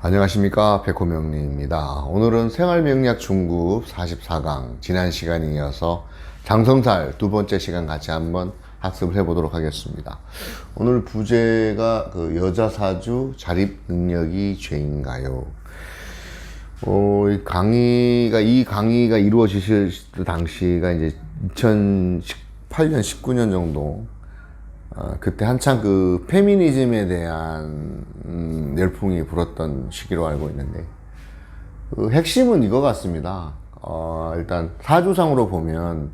안녕하십니까, 백호명리입니다. 오늘은 생활명리학 중급 44강 지난 시간에 이어서 장성살 두 번째 시간 같이 한번 학습을 해보도록 하겠습니다. 오늘 부제가 여자 사주 자립 능력이 죄인가요? 이 강의가 이루어지실 당시가 이제 2018년, 19년 정도. 그때 한창 페미니즘에 대한 열풍이 불었던 시기로 알고 있는데, 핵심은 이거 같습니다. 일단 사주상으로 보면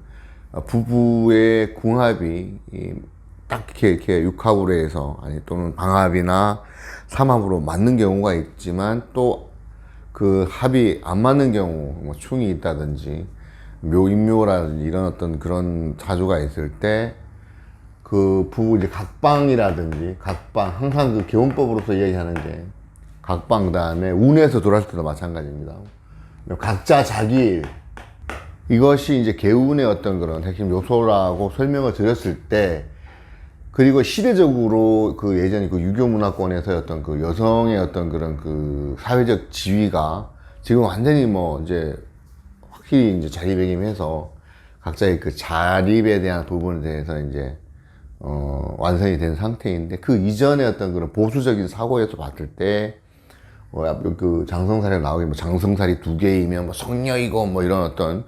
부부의 궁합이 딱 이렇게 육합으로 해서 또는 방합이나 삼합으로 맞는 경우가 있지만, 또 그 합이 안 맞는 경우, 뭐 충이 있다든지 묘인묘라든지 이런 어떤 그런 사주가 있을 때 부부 이제 각방이라든지 항상 개운법으로서 이야기하는 게 각방, 다음에 운에서 돌아올 때도 마찬가지입니다. 각자 자기 일, 이것이 이제 개운의 어떤 그런 핵심 요소라고 설명을 드렸을 때, 그리고 시대적으로 예전에 유교 문화권에서의 어떤 여성의 어떤 그런 사회적 지위가 지금 완전히 이제 확실히 이제 자리매김해서 각자의 자립에 대한 부분에 대해서 이제 완성이 된 상태인데, 그 이전의 어떤 그런 보수적인 사고에서 봤을 때, 장성살이 나오기, 장성살이 두 개이면 성녀이고 이런 어떤,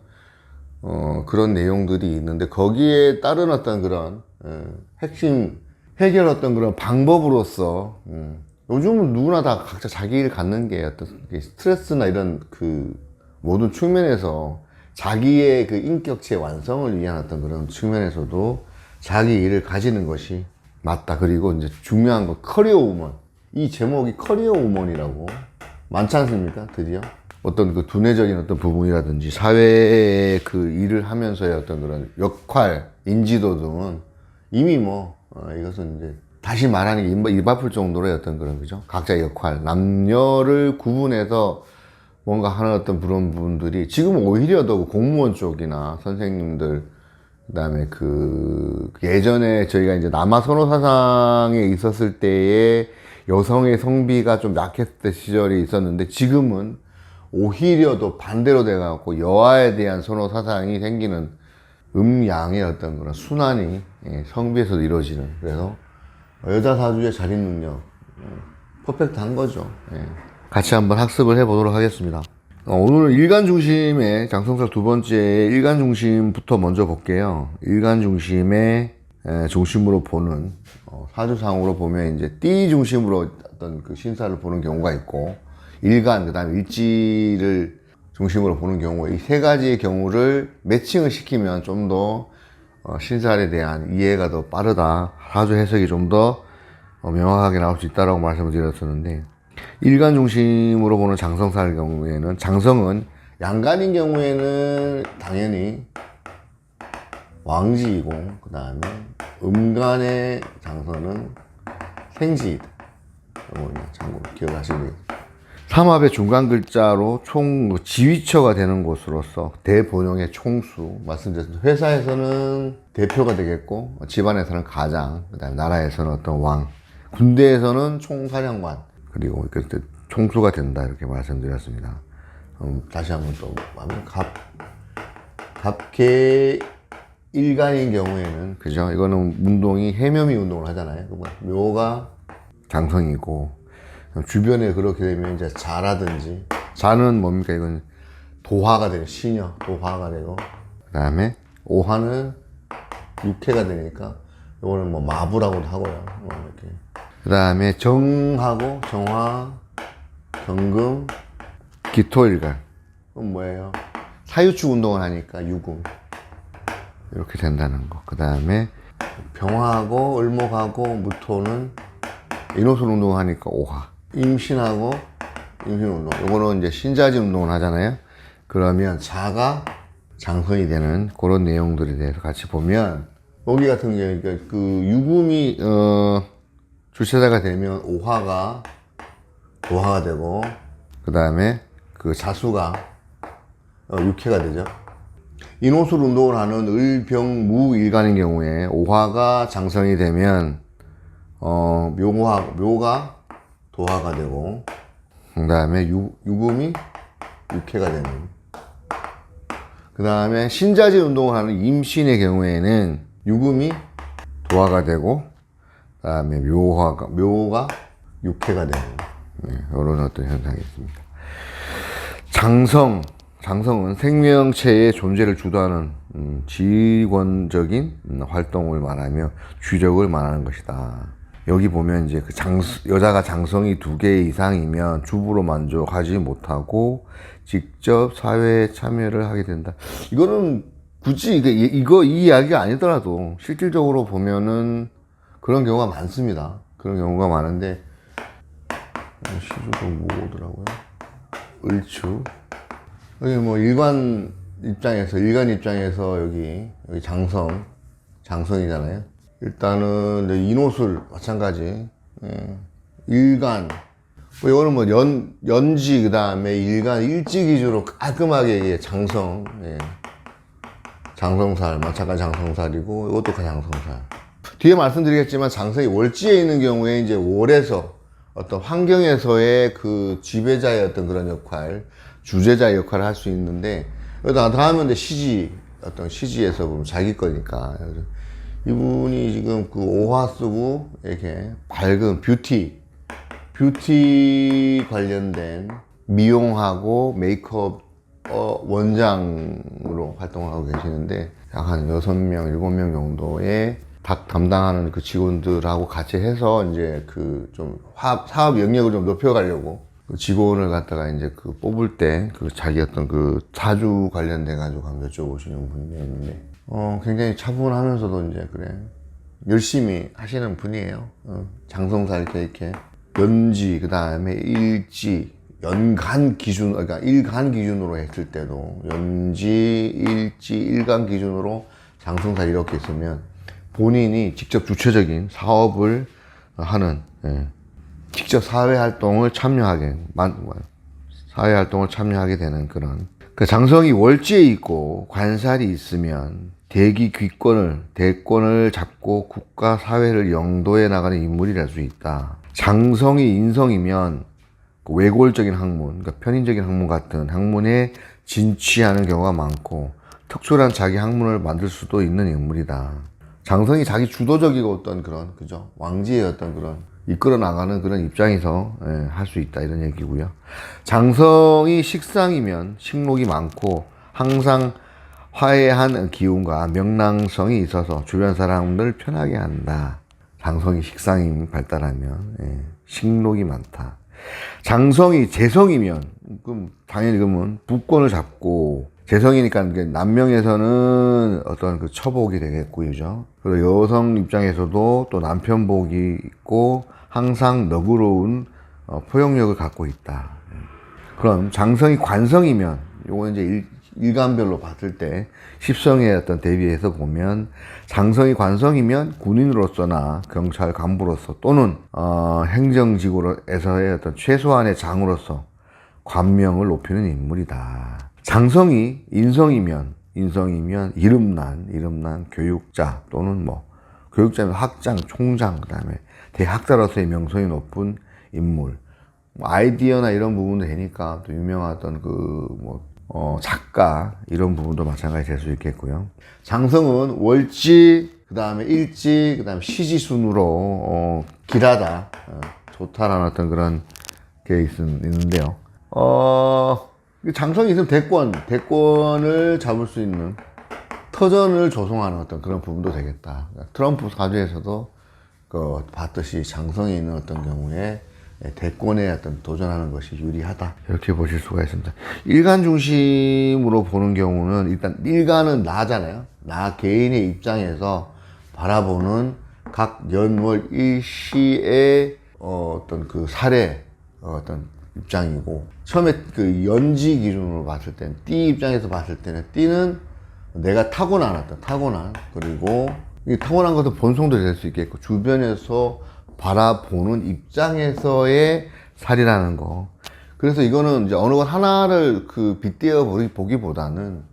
그런 내용들이 있는데, 거기에 따른 어떤 그런, 핵심, 해결 어떤 그런 방법으로서, 요즘은 누구나 다 각자 자기 일 갖는 게 어떤 스트레스나 이런 모든 측면에서 자기의 인격체 완성을 위한 어떤 그런 측면에서도 자기 일을 가지는 것이 맞다. 그리고 이제 중요한 거, 커리어 우먼. 이 제목이 커리어 우먼이라고 많지 않습니까? 드디어 어떤 두뇌적인 어떤 부분이라든지 사회의 일을 하면서의 어떤 그런 역할, 인지도 등은 이미 이것은 이제 다시 말하는 게 입 아플 정도로의 어떤 그런, 그죠? 각자의 역할, 남녀를 구분해서 뭔가 하는 어떤 그런 부분들이 지금 오히려 더 공무원 쪽이나 선생님들, 그다음에 예전에 저희가 이제 남아 선호 사상에 있었을 때에 여성의 성비가 좀 약했을 시절이 있었는데, 지금은 오히려 더 반대로 돼갖고 여아에 대한 선호 사상이 생기는, 음양의 어떤 그런 순환이 성비에서도 이루어지는, 그래서 여자 사주의 자립 능력 퍼펙트한 거죠. 같이 한번 학습을 해보도록 하겠습니다. 오늘은 일간 중심의 장성살 두 번째 일간 중심부터 먼저 볼게요. 일간 중심의 중심으로 보는, 사주상으로 보면 이제 띠 중심으로 어떤 신사를 보는 경우가 있고, 일간, 그 다음에 일지를 중심으로 보는 경우, 이 세 가지의 경우를 매칭을 시키면 좀 더 신살에 대한 이해가 더 빠르다, 사주 해석이 좀 더 명확하게 나올 수 있다라고 말씀을 드렸었는데, 일간 중심으로 보는 장성살 경우에는, 장성은 양간인 경우에는 당연히 왕지이고, 그 다음에 음간의 장성은 생지이다. 이거 참고로 기억하시면 되겠습니다. 삼합의 중간 글자로 지휘처가 되는 곳으로서 대본용의 총수, 말씀드렸습니다. 회사에서는 대표가 되겠고, 집안에서는 가장, 그 다음에 나라에서는 어떤 왕, 군대에서는 총사령관, 그리고 총수가 된다, 이렇게 말씀드렸습니다. 다시 한번 또 갑계 일간인 경우에는, 그죠? 이거는 운동이 해묘미 운동을 하잖아요. 묘가 장성이고, 주변에 그렇게 되면 이제 자라든지, 자는 뭡니까? 이건 도화가 되고, 시녀, 도화가 되고, 그 다음에 오화는 육해가 되니까, 이거는 마부라고도 하고요. 이렇게. 그 다음에 정하고, 정화, 경금, 기토일간. 그건 뭐예요? 사유축 운동을 하니까 유금. 이렇게 된다는 거. 그 다음에 병화하고, 을목하고, 무토는 인호술 운동을 하니까 오화. 임신하고, 임신 운동. 요거는 이제 신자진 운동을 하잖아요. 그러면 자가 장성이 되는 그런 내용들에 대해서 같이 보면, 여기 같은 경우에 유금이 주체자가 되면 오화가 도화가 되고, 그 다음에 자수가 육해가 되죠. 인호술 운동을 하는 을병무일간인 경우에 오화가 장성이 되면 묘가 도화가 되고, 그 다음에 유금이 육해가 되는. 그 다음에 신자질 운동을 하는 임신의 경우에는 유금이 도화가 되고, 그 다음에 묘가 육해가 되는, 이런 어떤 현상이 있습니다. 장성은 생명체의 존재를 주도하는 지권적인 활동을 말하며 주적을 말하는 것이다. 여기 보면 이제 여자가 장성이 2개 이상이면 주부로 만족하지 못하고 직접 사회에 참여를 하게 된다. 이거는 굳이 이 이야기가 아니더라도 실질적으로 보면은 그런 경우가 많습니다. 그런 경우가 많은데, 시주도 뭐더라고요? 을추. 여기 뭐 일간 입장에서 여기 장성이잖아요. 일단은 인호술 마찬가지. 일간. 이거는 뭐 연지, 그 다음에 일간, 일지 기준으로 깔끔하게 이게 장성. 장성살, 마찬가지 장성살이고, 이것도 장성살. 뒤에 말씀드리겠지만 장성이 월지에 있는 경우에 이제 월에서 어떤 환경에서의 그 지배자의 어떤 그런 역할, 주제자의 역할을 할 수 있는데, 여기다 하면 시지에서 보면 자기 거니까. 이분이 지금 그 오화 쓰고, 이렇게 밝은 뷰티 관련된 미용하고 메이크업 원장으로 활동을 하고 계시는데, 약 한 6명, 7명 정도의 각 담당하는 그 직원들하고 같이 해서 이제 그 좀 사업 영역을 좀 높여가려고 그 직원을 갖다가 이제 그 뽑을 때 그 자기 어떤 그 사주 관련돼 가지고 한번 여쭤보시는 분이 있는데, 굉장히 차분하면서도 이제 그래 열심히 하시는 분이에요. 장성사 이렇게 연지, 그 다음에 일지, 연간 기준, 그러니까 일간 기준으로 했을 때도 연지, 일지, 일간 기준으로 장성사 이렇게 있으면 본인이 직접 주체적인 사업을 하는, 직접 사회활동을 참여하게 되는 그런. 그 장성이 월지에 있고 관살이 있으면 대권을 잡고 국가 사회를 영도해 나가는 인물이 될 수 있다. 장성이 인성이면 외골적인 학문, 그러니까 편인적인 학문 같은 학문에 진취하는 경우가 많고 특출한 자기 학문을 만들 수도 있는 인물이다. 장성이 자기 주도적이고 어떤 그런, 그죠? 왕지의 어떤 그런 이끌어 나가는 그런 입장에서 할 수 있다, 이런 얘기고요. 장성이 식상이면 식록이 많고 항상 화해한 기운과 명랑성이 있어서 주변 사람들 편하게 한다. 장성이 식상이 발달하면 식록이 많다. 장성이 재성이면 그럼 당연히 그러면 부권을 잡고, 재성이니까 남명에서는 어떤 그 처복이 되겠고, 그죠? 그리고 여성 입장에서도 또 남편복이 있고 항상 너그러운 포용력을 갖고 있다. 그럼 장성이 관성이면, 요거 이제 일간별로 봤을 때 십성의 어떤 대비해서 보면, 장성이 관성이면 군인으로서나 경찰 간부로서 또는 행정직으로에서의 어떤 최소한의 장으로서 관명을 높이는 인물이다. 장성이 인성이면 이름난 교육자 또는 뭐 교육자면 학장, 총장, 그 다음에 대학자로서의 명성이 높은 인물. 아이디어나 이런 부분도 되니까 또 유명하던 작가, 이런 부분도 마찬가지 될 수 있겠고요. 장성은 월지, 그 다음에 일지, 그 다음에 시지 순으로 길하다, 좋다라는 어떤 그런 게 있는데요. 장성이 있으면 대권을 잡을 수 있는, 터전을 조성하는 어떤 그런 부분도 되겠다. 트럼프 사주에서도 봤듯이 장성이 있는 어떤 경우에 대권에 어떤 도전하는 것이 유리하다, 이렇게 보실 수가 있습니다. 일간 중심으로 보는 경우는 일단 일간은 나잖아요. 나 개인의 입장에서 바라보는 각 연월 일시의 어떤 그 사례, 어떤 입장이고, 처음에 그 연지 기준으로 봤을 때는, 띠 입장에서 봤을 때는 띠는 내가 타고난, 그리고 이 타고난 것은 본성도 될 수 있겠고 주변에서 바라보는 입장에서의 살이라는 거. 그래서 이거는 이제 어느 것 하나를 빗대어 보기보다는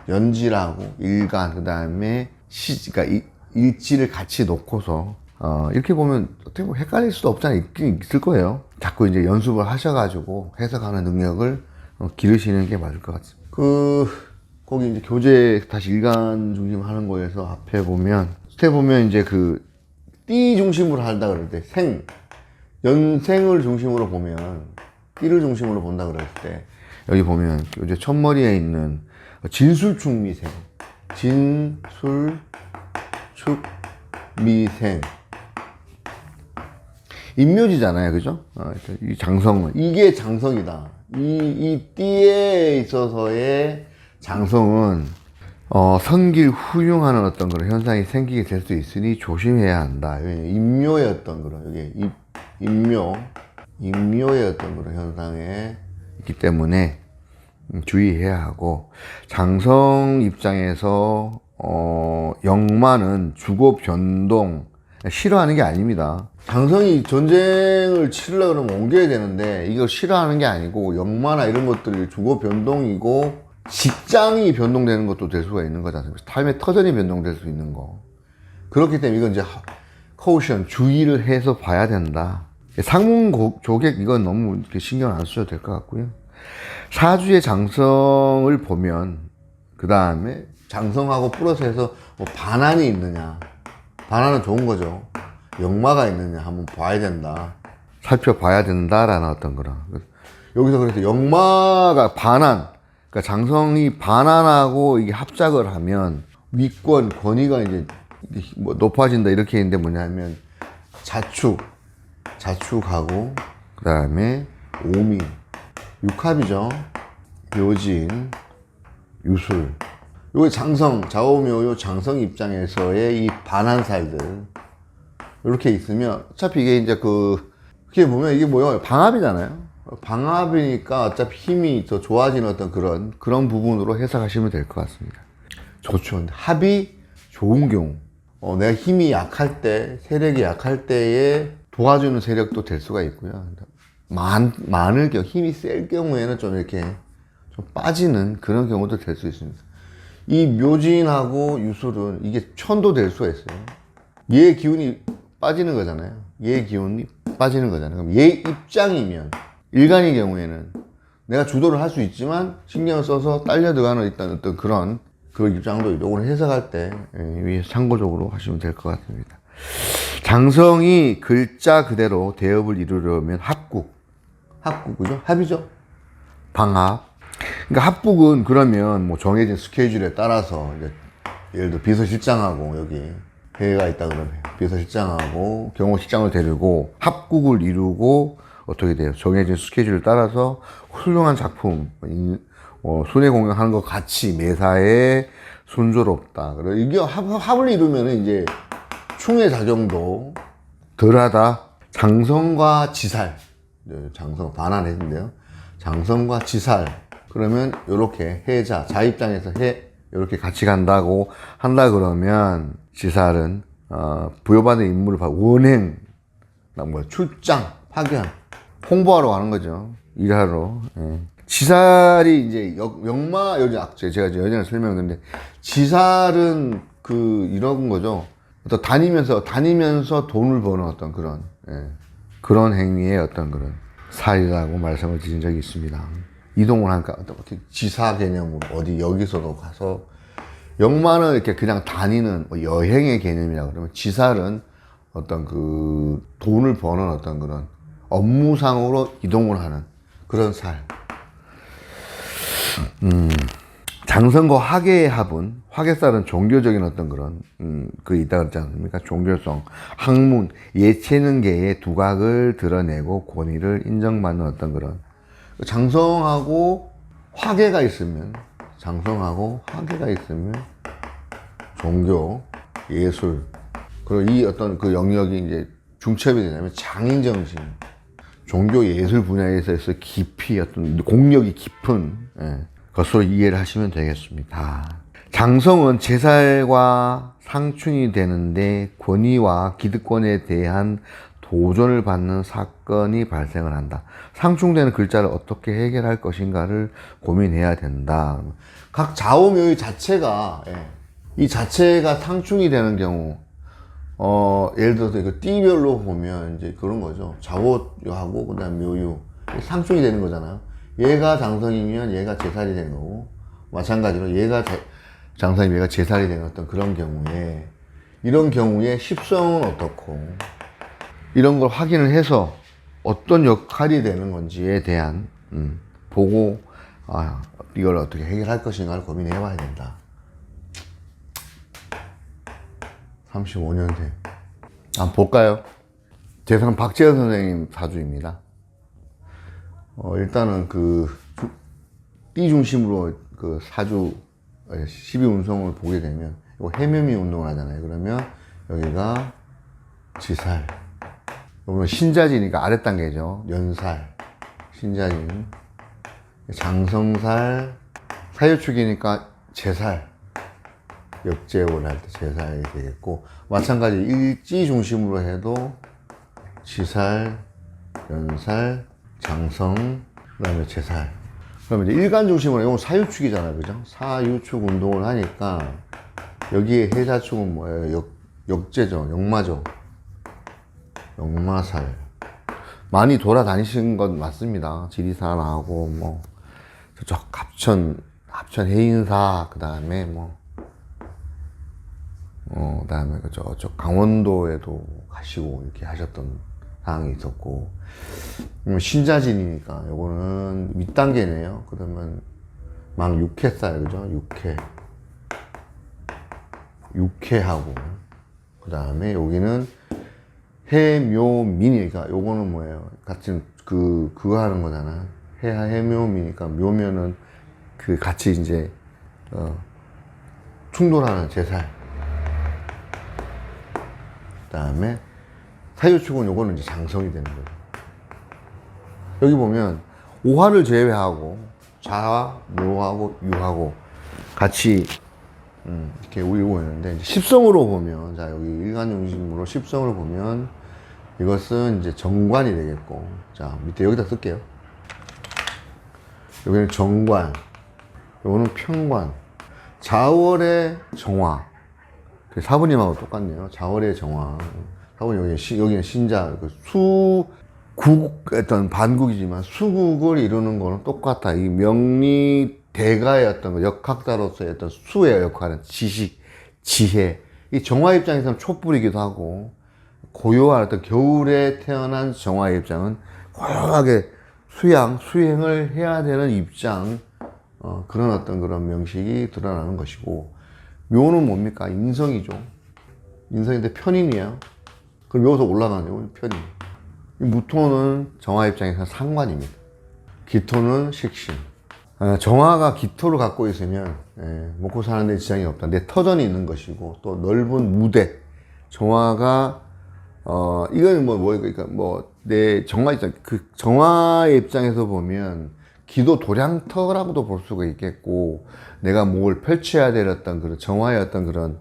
연지라고 일간, 그 다음에 그러니까 일지를 같이 놓고서 이렇게 보면 어떻게 보면 헷갈릴 수도 없잖아요. 있긴 있을 거예요. 자꾸 이제 연습을 하셔가지고 해석하는 능력을 기르시는 게 맞을 것 같습니다. 거기 이제 교재 다시 일간 중심 하는 거에서 앞에 보면, 스텝 보면 이제 띠 중심으로 한다 그럴 때, 연생을 중심으로 보면, 띠를 중심으로 본다 그럴 때, 여기 보면 교재 첫머리에 있는 진술축미생, 진술축미생. 인묘지잖아요, 그죠? 이 장성은, 이게 장성이다. 이 띠에 있어서의 장성은, 선길 후융하는 어떤 그런 현상이 생기게 될 수 있으니 조심해야 한다. 인묘의 어떤 그런, 여기, 인묘의 어떤 그런 현상에 있기 때문에 주의해야 하고, 장성 입장에서, 역마는 주고 변동, 싫어하는 게 아닙니다. 장성이 전쟁을 치르려고 그러면 옮겨야 되는데, 이걸 싫어하는 게 아니고, 역마나 이런 것들이 주거 변동이고, 직장이 변동되는 것도 될 수가 있는 거지 않습니까? 삶의 터전이 변동될 수 있는 거. 그렇기 때문에 이건 이제 커우션, 주의를 해서 봐야 된다. 상문 조객, 이건 너무 이렇게 신경 안 써도 될 것 같고요. 사주의 장성을 보면, 그 다음에 장성하고 플러스 해서 뭐 반환이 있느냐. 반환은 좋은 거죠. 역마가 있느냐 한번 봐야 된다. 살펴봐야 된다라는 어떤 그런. 여기서 그래서 역마가 반환, 그러니까 장성이 반환하고 이게 합작을 하면 위권, 권위가 이제 뭐 높아진다 이렇게 있는데 뭐냐면 자축하고 그 다음에 오미, 육합이죠. 묘진, 유술. 요게 장성, 좌우묘요 장성 입장에서의 이 반환살들 이렇게 있으면 어차피 이게 이제 그렇게 보면 이게 뭐예요? 방합이잖아요. 방합이니까 어차피 힘이 더 좋아지는 어떤 그런 부분으로 해석하시면 될 것 같습니다. 좋죠. 합이 좋은 경우, 내가 힘이 약할 때, 세력이 약할 때에 도와주는 세력도 될 수가 있고요. 많을 경우, 힘이 셀 경우에는 좀 이렇게 좀 빠지는 그런 경우도 될 수 있습니다. 이 묘진하고 유술은 이게 천도 될 수가 있어요. 얘 기운이 빠지는 거잖아요. 얘 기운이 빠지는 거잖아요. 그럼 얘 입장이면, 일간의 경우에는 내가 주도를 할 수 있지만 신경을 써서 딸려 들어가는 일단 어떤 그런 그 입장도 요걸 해석할 때 참고적으로 하시면 될 것 같습니다. 장성이 글자 그대로 대업을 이루려면 합국, 그죠? 합이죠? 방합. 그러니까 합북은 그러면 뭐 정해진 스케줄에 따라서 이제 예를 들어 비서실장하고 여기 회의가 있다 그러면 비서실장하고 경호실장을 데리고 합국을 이루고 어떻게 돼요? 정해진 스케줄에 따라서 훌륭한 작품, 순회 공연하는 것 같이 매사에 순조롭다. 그리고 이게 합을 이루면 이제 충의 작용도 덜하다. 장성과 지살, 장성 반환했는데요. 장성과 지살. 그러면 요렇게 해자, 자 입장에서 요렇게 같이 한다 그러면 지살은 부여받은 임무를 원행, 뭐 출장, 파견, 홍보하러 가는 거죠. 일하러. 지살이 이제 역마 제가 예전에 설명했는데 지살은 이런 거죠. 어떤 다니면서 돈을 버는 어떤 그런 행위의 어떤 그런 살이라고 말씀을 드린 적이 있습니다. 이동을 하니까 어떻게 지사 개념으로 어디 여기서도 가서, 역마는 이렇게 그냥 다니는 여행의 개념이라 그러면 지살은 어떤 돈을 버는 어떤 그런 업무상으로 이동을 하는 그런 살. 장성과 화계의 합은, 화계살은 종교적인 어떤 그런 있다 그랬지 않습니까? 종교성, 학문, 예체능계의 두각을 드러내고 권위를 인정받는 어떤 그런. 장성하고 화계가 있으면 종교, 예술, 그리고 이 어떤 영역이 이제 중첩이 되냐면 장인정신, 종교 예술 분야에서 깊이 어떤 공력이 깊은 것으로 이해를 하시면 되겠습니다. 장성은 제살과 상충이 되는데 권위와 기득권에 대한 도전을 받는 사건이 발생을 한다. 상충되는 글자를 어떻게 해결할 것인가를 고민해야 된다. 각 좌우묘의 자체가, 이 자체가 상충이 되는 경우, 예를 들어서 이거 띠별로 보면 이제 그런 거죠. 좌오하고 그다음 묘유 상충이 되는 거잖아요. 얘가 장성이면 얘가 제살이 되는 거고, 마찬가지로 얘가 장성이면 얘가 제살이 되는 어떤 그런 경우에, 이런 경우에 십성은 어떻고 이런 걸 확인을 해서 어떤 역할이 되는 건지에 대한 보고 이걸 어떻게 해결할 것인가를 고민해 봐야 된다. 35년생 한번 볼까요? 제 사람 박재현 선생님 사주입니다. 일단은 띠 중심으로 그 사주 12운성을 보게 되면 이거 해묘미 운동을 하잖아요. 그러면 여기가 지살, 여기는 신자지니까 아랫단계죠. 연살, 신자진, 장성살, 사유축이니까 제살, 역제월 할 때 제살이 되겠고, 마찬가지 일지 중심으로 해도 지살, 연살, 장성, 그 다음에 제살. 그러면 이제 일간 중심으로, 이건 사유축이잖아요. 그죠? 사유축 운동을 하니까, 여기에 해자축은 뭐예요? 역제죠. 역마죠. 역마살. 많이 돌아다니신 건 맞습니다. 지리산 나오고, 뭐, 저쪽 합천 해인사, 그 다음에 그 다음에 저쪽 강원도에도 가시고 이렇게 하셨던 상황이 있었고, 신자진이니까 요거는 윗단계네요. 그러면 막 6회살, 그죠? 6회하고, 그 다음에 여기는 해묘미니까 요거는 뭐예요? 같은 그거 하는 거잖아. 해묘미니까 묘면은 같이 이제 충돌하는 제살. 그 다음에 사유축은 요거는 이제 장성이 되는 거예요. 여기 보면 오화를 제외하고 자화, 묘하고 유하고 같이 이렇게 우리고 있는데, 이제 십성으로 보면, 자, 여기 일간 중심으로 십성을 보면 이것은 이제 정관이 되겠고, 자, 밑에 여기다 쓸게요. 여기는 정관, 요거는 평관, 자월의 정화. 사부님하고 똑같네요. 자월의 정화. 사부님 여기는 신자, 어떤 반국이지만 수국을 이루는 거는 똑같아. 이 명리 대가의 어떤 역학자로서의 어떤 수의 역할은 지식, 지혜. 이 정화 입장에서는 촛불이기도 하고, 고요한 어떤 겨울에 태어난 정화의 입장은 고요하게 수행을 해야 되는 입장, 그런 어떤 그런 명식이 드러나는 것이고, 묘는 뭡니까? 인성이죠. 인성인데 편인이에요. 그럼 묘에서 올라가는 거 편인. 무토는 정화 입장에서 상관입니다. 기토는 식신. 정화가 기토를 갖고 있으면 먹고 사는 데 지장이 없다. 내 터전이 있는 것이고, 또 넓은 무대. 정화가 이거는 그러니까 내 정화 입장, 정화의 입장에서 보면 기도 도량터라고도 볼 수가 있겠고, 내가 뭘 펼쳐야 될 어떤 그런 정화의 어떤 그런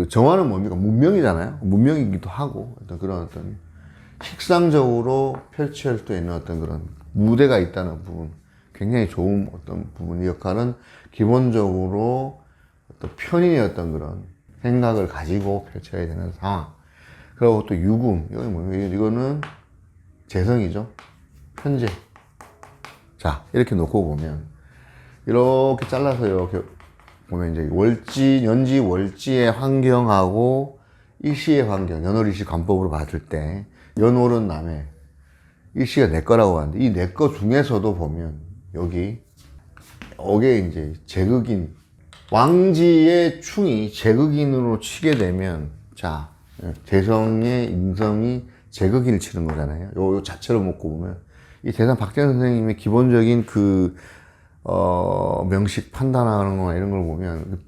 정화는 뭡니까? 문명이잖아요. 문명이기도 하고, 어떤 그런 어떤 식상적으로 펼칠 수 있는 어떤 그런 무대가 있다는 부분, 굉장히 좋은 어떤 부분, 역할은 기본적으로 어떤 편인의 어떤 그런 생각을 가지고 펼쳐야 되는 상황. 그리고 또 유금, 이거는 재성이죠. 편재. 자, 이렇게 놓고 보면, 이렇게 잘라서 이렇게 보면 이제 연지 월지의 환경하고 일시의 환경, 연월일시 관법으로 봤을 때, 연월은 남의, 일시가 내 거라고 하는데, 이 내 거 중에서도 보면, 여기에 이제 제극인, 왕지의 충이 제극인으로 치게 되면, 자, 재성의 인성이 제극인을 치는 거잖아요. 요 자체로 먹고 보면, 이 대산 박재현 선생님의 기본적인 명식 판단하는 거나 이런 걸 보면,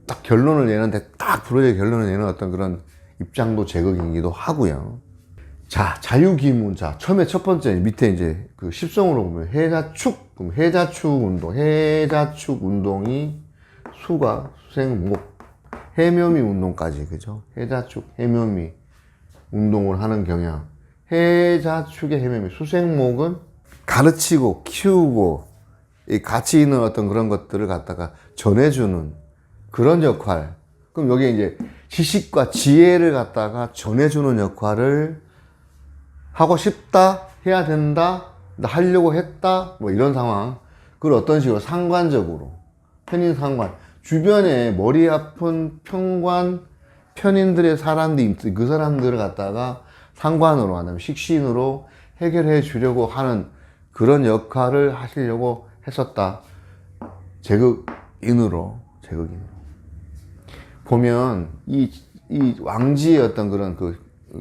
딱 결론을 내는데, 딱 부러져 결론을 내는 어떤 그런 입장도 제극이기도 하고요. 자, 자유기문. 자, 처음에 첫 번째, 밑에 이제 십성으로 보면 해자축, 그럼 해자축 운동이 수가 수생목, 해묘미 운동까지, 그죠? 해자축, 해묘미 운동을 하는 경향. 해자축의 해묘미, 수생목은 가르치고, 키우고, 이 가치 있는 어떤 그런 것들을 갖다가 전해주는 그런 역할. 그럼 여기에 이제 지식과 지혜를 갖다가 전해주는 역할을 하고 싶다, 해야 된다, 나 하려고 했다, 뭐 이런 상황. 그걸 어떤 식으로 상관적으로, 편인 상관, 주변에 머리 아픈 편관, 편인들의 사람들이, 그 사람들을 갖다가 상관으로, 아니면 식신으로 해결해 주려고 하는 그런 역할을 하시려고 했었다. 제극인으로. 보면, 이 왕지의 어떤 그런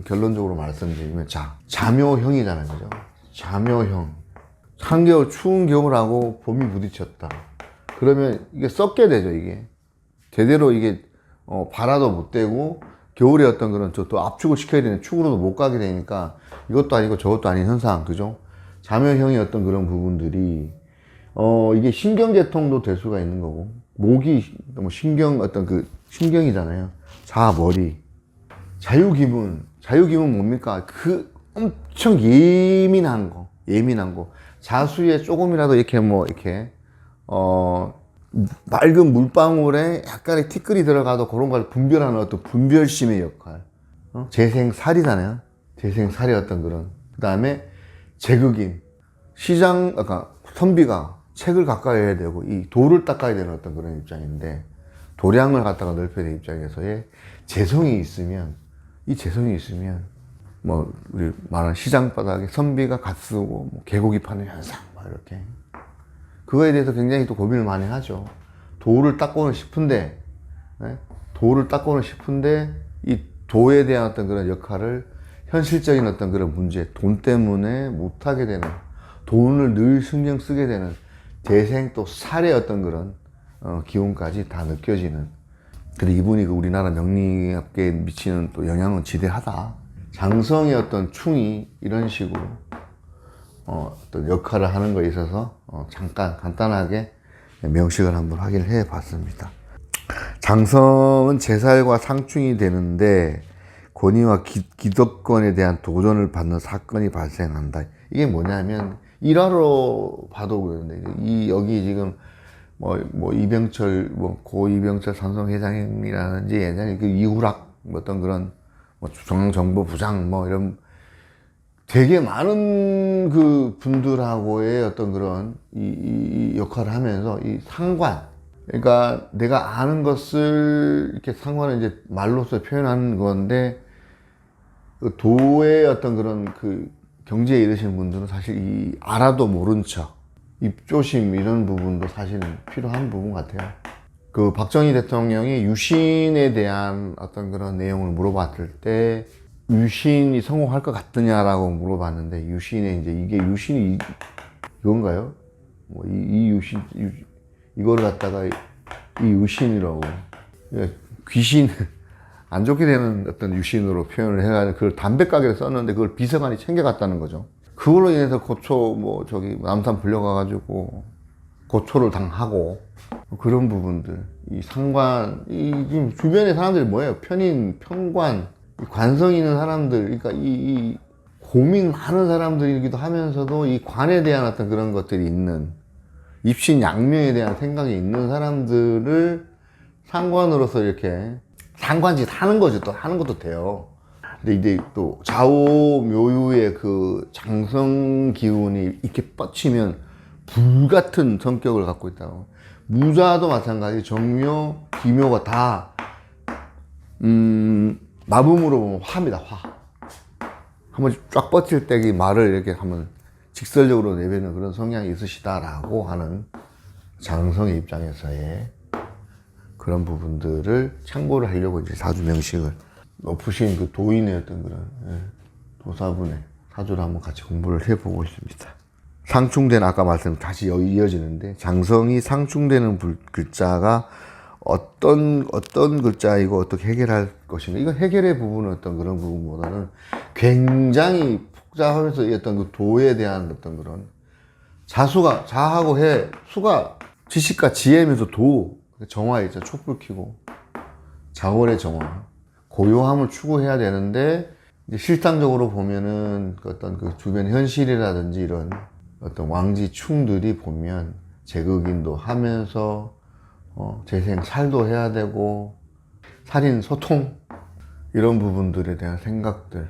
결론적으로 말씀드리면, 자묘형이잖아요. 그죠? 자묘형. 한겨울 추운 겨울하고 봄이 부딪혔다. 그러면 이게 썩게 되죠, 이게. 제대로 이게, 발화도 못 되고, 겨울에 어떤 그런 또 압축을 시켜야 되는 축으로도 못 가게 되니까 이것도 아니고 저것도 아닌 현상, 그죠? 자묘형의 어떤 그런 부분들이, 이게 신경계통도 될 수가 있는 거고, 목이, 신경이잖아요. 머리. 자유기문 뭡니까? 엄청 예민한 거. 자수에 조금이라도 맑은 물방울에 약간의 티끌이 들어가도 그런 걸 분별하는 어떤 분별심의 역할. 재생살이잖아요. 재생살의 어떤 그런. 그 다음에 제극인. 선비가 책을 가까이 해야 되고, 이 돌을 닦아야 되는 어떤 그런 입장인데, 도량을 갖다가 넓혀야 되는 입장에서의 재성이 있으면, 우리 말하는 시장 바닥에 선비가 갓 쓰고, 개고기 파는 현상, 이렇게. 그거에 대해서 굉장히 또 고민을 많이 하죠. 도를 닦고는 싶은데, 이 도에 대한 어떤 그런 역할을 현실적인 어떤 그런 문제, 돈 때문에 못하게 되는, 돈을 늘 신경 쓰게 되는 재생 또 살의 어떤 그런 기운까지 다 느껴지는. 그리고 이분이 우리나라 명리학계에 미치는 또 영향은 지대하다. 장성의 어떤 충이 이런 식으로 어떤 역할을 하는 거에 있어서 잠깐 간단하게 명식을 한번 확인을 해 봤습니다. 장성은 제살과 상충이 되는데 권위와 기득권에 대한 도전을 받는 사건이 발생한다. 이게 뭐냐면 일화로 봐도 그런데 여기 지금 이병철 고 이병철 삼성회장이라든지 예전에 이후락 어떤 그런 중앙정보부장 이런 되게 많은 그 분들하고의 어떤 그런 이 역할을 하면서 이 상관, 그러니까 내가 아는 것을 이렇게 상관을 이제 말로써 표현하는 건데, 그 도의 어떤 그런 경지에 이르신 분들은 사실 이 알아도 모른 척, 입조심 이런 부분도 사실은 필요한 부분 같아요. 박정희 대통령이 유신에 대한 어떤 그런 내용을 물어봤을 때, 유신이 성공할 것 같느냐라고 물어봤는데, 이게 유신이 이건가요? 이거를 갖다가 이 유신이라고. 귀신, 안 좋게 되는 어떤 유신으로 표현을 해가지고 그걸 담배가게를 썼는데 그걸 비서관이 챙겨갔다는 거죠. 그걸로 인해서 남산 불려가가지고 고초를 당하고, 그런 부분들. 지금 주변에 사람들이 뭐예요? 편인, 편관, 관성 있는 사람들, 그러니까 이 고민 많은 사람들이기도 하면서도 이 관에 대한 어떤 그런 것들이 있는, 입신 양명에 대한 생각이 있는 사람들을 상관으로서 이렇게 상관짓 하는 거죠. 또 하는 것도 돼요. 근데 이제 또 좌오묘유의 장성 기운이 이렇게 뻗치면 불같은 성격을 갖고 있다고. 무자도 마찬가지, 정묘, 기묘가 다 마음으로 보면 화입니다. 화. 한번 쫙 뻗칠 때 이 말을 이렇게 한번 직설적으로 내뱉는 그런 성향이 있으시다라고 하는 장성의 입장에서의 그런 부분들을 참고를 하려고 이제 사주 명식을 높으신 도인의 어떤 그런 도사분의 사주를 한번 같이 공부를 해보고 있습니다. 상충된, 아까 말씀 다시 이어지는데, 장성이 상충되는 글자가 어떤 글자이고 어떻게 해결할 것인가. 이거 해결의 부분은 어떤 그런 부분보다는 굉장히 복잡하면서 어떤 도에 대한 어떤 그런 자하고 수가 지식과 지혜면서 정화 있죠. 촛불 켜고 자월의 정화, 고요함을 추구해야 되는데, 이제 실상적으로 보면은 어떤 주변 현실이라든지 이런 어떤 왕지충들이 보면 제극인도 하면서 재생 살도 해야 되고, 살인 소통 이런 부분들에 대한 생각들,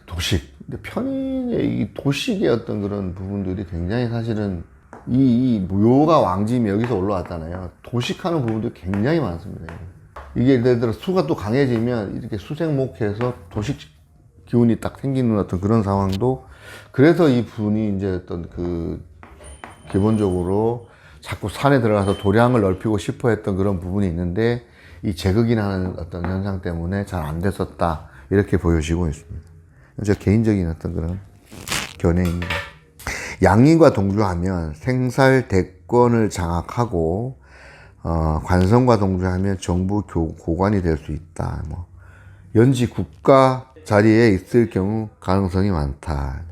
도식. 근데 편인의 이 도식의 어떤 그런 부분들이 굉장히 사실은 이 묘가 왕짐이 여기서 올라왔잖아요. 도식하는 부분들이 굉장히 많습니다. 이게 예를 들어 수가 또 강해지면 이렇게 수생목해서 도식 기운이 딱 생기는 어떤 그런 상황도, 그래서 이 분이 이제 어떤 그 기본적으로 자꾸 산에 들어가서 도량을 넓히고 싶어 했던 그런 부분이 있는데, 이 제극이라는 어떤 현상 때문에 잘 안 됐었다, 이렇게 보여지고 있습니다. 제 개인적인 어떤 그런 견해입니다. 양인과 동주하면 생살 대권을 장악하고, 관성과 동주하면 정부 고관이 될 수 있다. 뭐 연지 국가 자리에 있을 경우 가능성이 많다.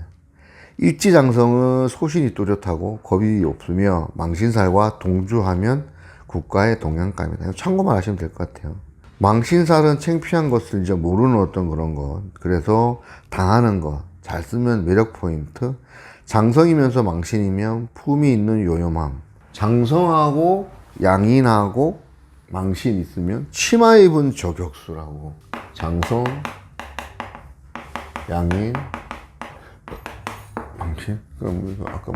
일지장성은 소신이 또렷하고 겁이 없으며 망신살과 동주하면 국가의 동양감이다. 참고만 하시면 될 것 같아요. 망신살은 창피한 것을 이제 모르는 어떤 그런 것. 그래서 당하는 것. 잘 쓰면 매력 포인트. 장성이면서 망신이면 품이 있는 요염함. 장성하고 양인하고 망신 있으면 치마 입은 저격수라고. 장성, 양인, 망신. 그럼 아까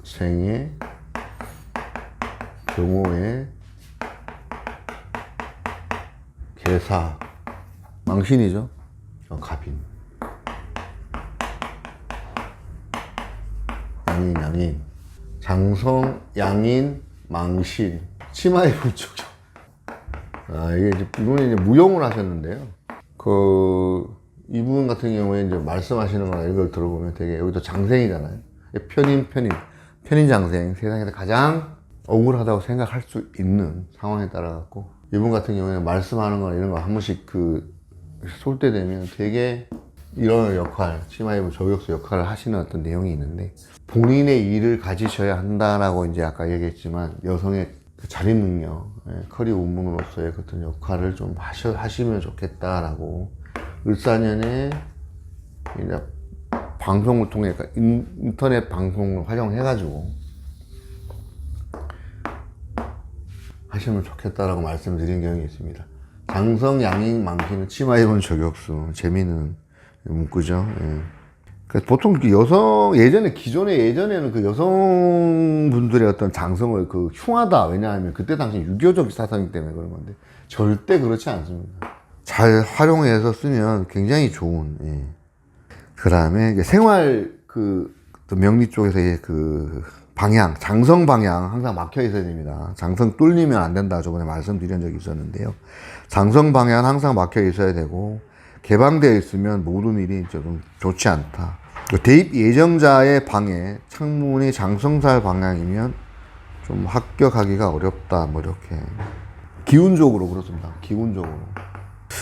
무생의 경호의 개사, 망신이죠. 갑인. 양인. 장성, 양인, 망신. 치마에 붙여죠. 이게 이분이 이제 무용을 하셨는데요. 이분 같은 경우에 이제 말씀하시는 거나 이걸 들어보면 되게, 여기도 장생이잖아요. 편인장생. 세상에서 가장 억울하다고 생각할 수 있는 상황에 따라 갖고, 이분 같은 경우에는 말씀하는 거나 이런 거 한 번씩 쏠 때 되면 되게 이런 역할, 치마 입은 저격수 역할을 하시는 어떤 내용이 있는데, 본인의 일을 가지셔야 한다라고 이제 아까 얘기했지만, 여성의 자립 능력, 커리 우먼으로서의 어떤 역할을 좀 하시면 좋겠다라고, 을사년에 이제 방송을 통해, 인터넷 방송을 활용해가지고 하시면 좋겠다라고 말씀드린 경향이 있습니다. 장성, 양인, 망신은 치마 입은 저격수. 재미있는 문구죠. 보통 예전에는 그 여성분들의 어떤 장성을 흉하다. 왜냐하면 그때 당시 유교적 사상이기 때문에 그런 건데, 절대 그렇지 않습니다. 잘 활용해서 쓰면 굉장히 좋은. 그 다음에 생활 명리 쪽에서 방향, 장성 방향 항상 막혀 있어야 됩니다. 장성 뚫리면 안 된다. 저번에 말씀드린 적이 있었는데요. 장성 방향 항상 막혀 있어야 되고, 개방되어 있으면 모든 일이 좀 좋지 않다. 대입 예정자의 방에 창문이 장성살 방향이면 좀 합격하기가 어렵다. 뭐 이렇게. 기운적으로 그렇습니다. 기운적으로.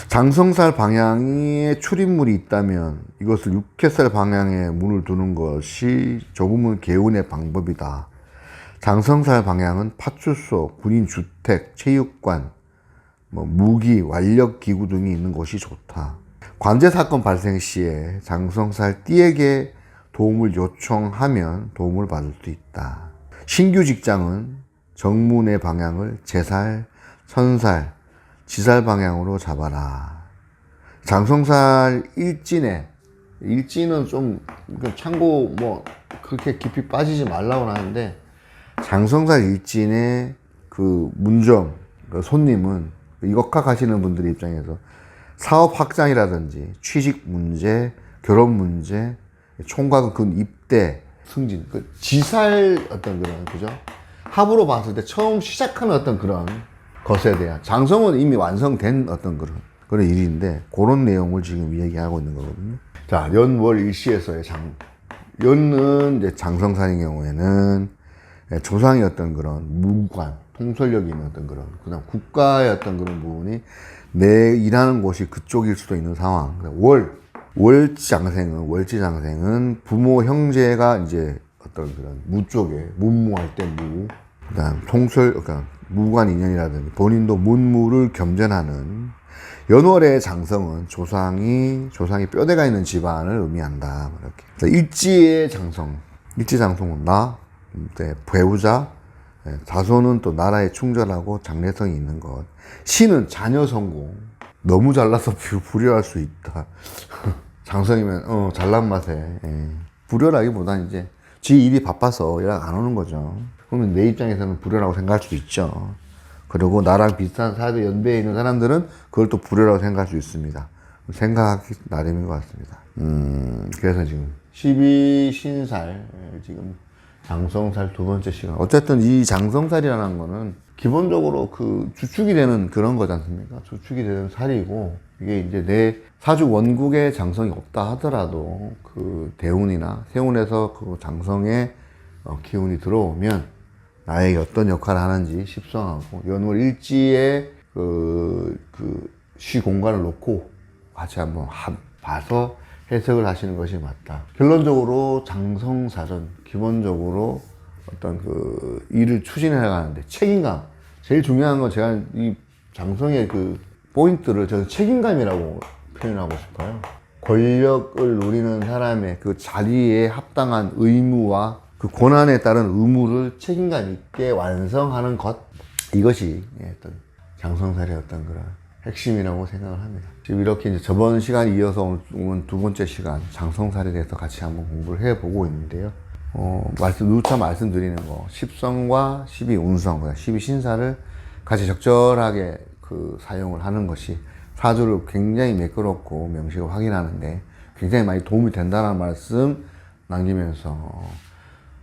장성살 방향에 출입물이 있다면 이것을 육해살 방향에 문을 두는 것이 조금은 개운의 방법이다. 장성살 방향은 파출소, 군인 주택, 체육관, 무기, 완력 기구 등이 있는 곳이 좋다. 관제 사건 발생 시에 장성살 띠에게 도움을 요청하면 도움을 받을 수 있다. 신규 직장은 정문의 방향을 제살, 천살, 지살 방향으로 잡아라. 장성살 일진은 좀 참고 그렇게 깊이 빠지지 말라고 하는데, 장성살 일진의 문점, 손님은 역학하시는 분들 입장에서 사업 확장이라든지 취직 문제, 결혼 문제, 총각은 입대, 승진, 지살 어떤 그런, 그죠? 합으로 봤을 때 처음 시작하는 어떤 그런 것에 대한, 장성은 이미 완성된 어떤 그런 일인데, 그런 내용을 지금 얘기하고 있는 거거든요. 자, 연월 일시에서의 연은 이제 장성살인 경우에는 조상의 어떤 그런 무관, 통솔력이 있는 어떤 그런, 그다음 국가의 어떤 그런 부분이 내 일하는 곳이 그쪽일 수도 있는 상황. 월지장생은 부모 형제가 이제 어떤 그런 무 쪽에, 문무할 때 무, 그다음 그러니까 무관 인연이라든지 본인도 문무를 겸전하는. 연월의 장성은 조상이 뼈대가 있는 집안을 의미한다. 이렇게. 일지의 장성은 배우자, 자손은 또 나라에 충절하고 장래성이 있는 것. 신은 자녀 성공. 너무 잘나서 불효할 수 있다. 장성이면 잘난 맛에. 불효라기보단 이제 지 일이 바빠서 연락 안 오는 거죠. 그러면 내 입장에서는 불효라고 생각할 수도 있죠. 그리고 나랑 비슷한 사회 연배에 있는 사람들은 그걸 또 불효라고 생각할 수 있습니다. 생각하기 나름인 것 같습니다. 그래서 지금 12신살, 지금 장성살 두 번째 시간. 어쨌든 이 장성살이라는 거는 기본적으로 그 주축이 되는 그런 거지 않습니까? 주축이 되는 살이고, 이게 이제 내 사주 원국에 장성이 없다 하더라도 그 대운이나 세운에서 그 장성의 기운이 들어오면 나에게 어떤 역할을 하는지 십성하고 연월 일지에 시 공간을 놓고 같이 한번 봐서 해석을 하시는 것이 맞다. 결론적으로 장성사전, 기본적으로 어떤 그 일을 추진해 나가는데 책임감. 제일 중요한 건 제가 이 장성의 그 포인트를 저는 책임감이라고 표현하고 싶어요. 권력을 누리는 사람의 그 자리에 합당한 의무와 그 권한에 따른 의무를 책임감 있게 완성하는 것. 이것이 어떤 장성살의 어떤 그런 핵심이라고 생각을 합니다. 지금 이렇게 이제 저번 시간 이어서 오늘 두 번째 시간 장성살에 대해서 같이 한번 공부를 해보고 있는데요. 누차 말씀드리는 거, 십성과 12운성, 12신사를 같이 적절하게 그 사용을 하는 것이 사주를 굉장히 매끄럽고 명식을 확인하는데 굉장히 많이 도움이 된다는 말씀 남기면서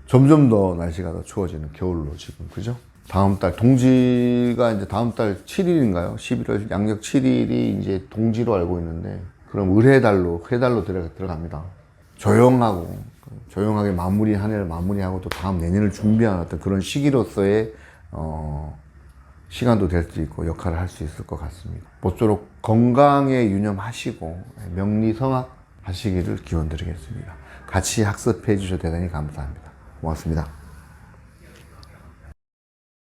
점점 더 날씨가 더 추워지는 겨울로 지금, 그죠? 다음 달 동지가 이제 다음 달 7일인가요? 11월 양력 7일이 이제 동지로 알고 있는데, 그럼 해달로 들어갑니다. 조용하게 한 해를 마무리하고 또 다음 내년을 준비하는 어떤 그런 시기로서의 시간도 될 수 있고 역할을 할 수 있을 것 같습니다. 모쪼록 건강에 유념하시고 명리성학 하시기를 기원드리겠습니다. 같이 학습해 주셔서 대단히 감사합니다. 고맙습니다.